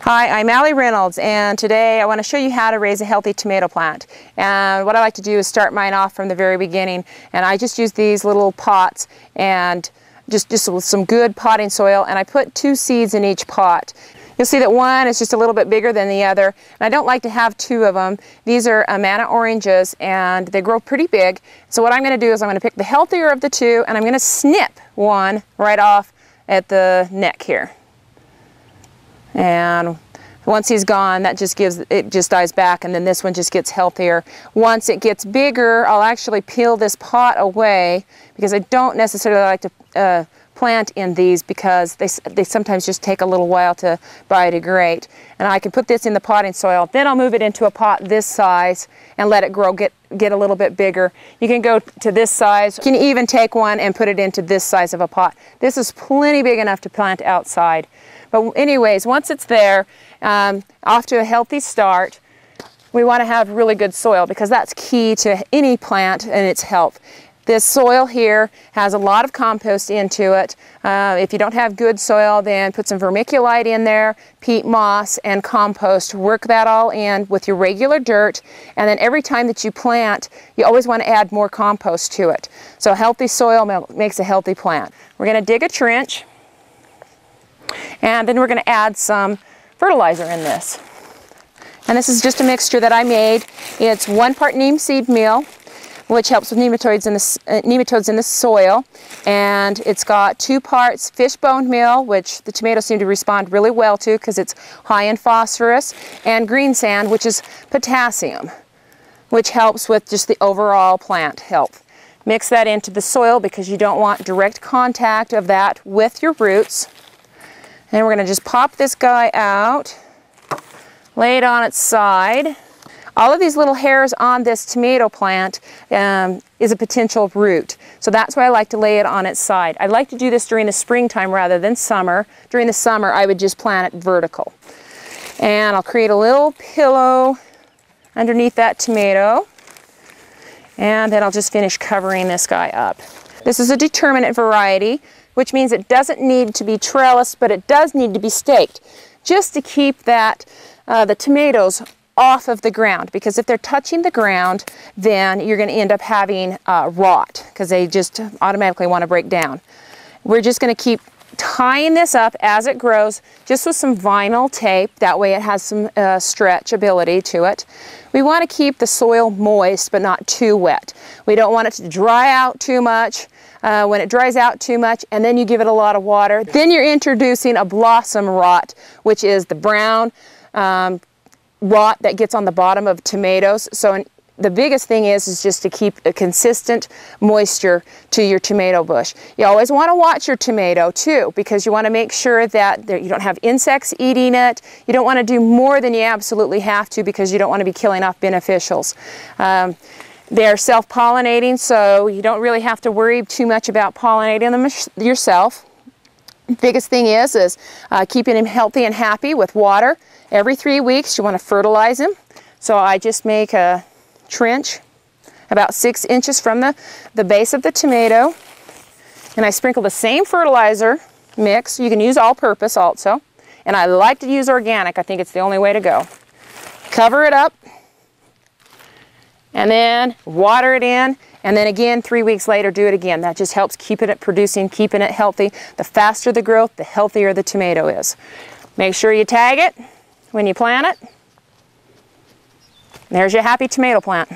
Hi, I'm Reynolds, and today I want to show you how to raise a healthy tomato plant. And what I like to do is start mine off from the very beginning, and I just use these little pots and just with some good potting soil, and I put 2 seeds in each pot. You'll see that one is just a little bit bigger than the other, and I don't like to have 2 of them. These are Amana oranges, and they grow pretty big. So what I'm going to do is I'm going to pick the healthier of the 2, and I'm going to snip one right off at the neck here. And once he's gone, that just dies back, and then this one just gets healthier. Once it gets bigger, I'll actually peel this pot away because I don't necessarily like to plant in these because they sometimes just take a little while to biodegrade. And I can put this in the potting soil. Then I'll move it into a pot this size and let it grow, get a little bit bigger. You can go to this size. You can even take one and put it into this size of a pot. This is plenty big enough to plant outside. But anyways, once it's there, off to a healthy start, we want to have really good soil because that's key to any plant and its health. This soil here has a lot of compost into it. If you don't have good soil, then put some vermiculite in there, peat moss, and compost. Work that all in with your regular dirt, and then every time that you plant, you always want to add more compost to it. So healthy soil makes a healthy plant. We're going to dig a trench, and then we're going to add some fertilizer in this. And this is just a mixture that I made. It's 1 part neem seed meal, which helps with nematodes in the soil, and it's got 2 parts fish bone meal, which the tomatoes seem to respond really well to because it's high in phosphorus, and green sand, which is potassium, which helps with just the overall plant health. Mix that into the soil because you don't want direct contact of that with your roots. And we're going to just pop this guy out, lay it on its side. All of these little hairs on this tomato plant is a potential root. So that's why I like to lay it on its side. I like to do this during the springtime rather than summer. During the summer, I would just plant it vertical. And I'll create a little pillow underneath that tomato. And then I'll just finish covering this guy up. This is a determinate variety, which means it doesn't need to be trellised, but it does need to be staked, just to keep that the tomatoes off of the ground, because if they're touching the ground, then you're going to end up having rot, because they just automatically want to break down. We're just going to keep tying this up as it grows, just with some vinyl tape. That way it has some stretchability to it. We want to keep the soil moist, but not too wet. We don't want it to dry out too much. When it dries out too much and then you give it a lot of water, then you're introducing a blossom rot, which is the brown rot that gets on the bottom of tomatoes. So the biggest thing is just to keep a consistent moisture to your tomato bush. You always want to watch your tomato too, because you want to make sure that you don't have insects eating it. You don't want to do more than you absolutely have to because you don't want to be killing off beneficials. They're self-pollinating, so you don't really have to worry too much about pollinating them yourself. The biggest thing is keeping them healthy and happy with water. Every 3 weeks you want to fertilize them. So I just make a trench about 6 inches from the base of the tomato, and I sprinkle the same fertilizer mix. You can use all-purpose also, and I like to use organic. I think it's the only way to go. Cover it up, and then water it in, and then again 3 weeks later do it again. That just helps keeping it producing, keeping it healthy. The faster the growth, the healthier the tomato is. Make sure you tag it when you plant it. There's your happy tomato plant.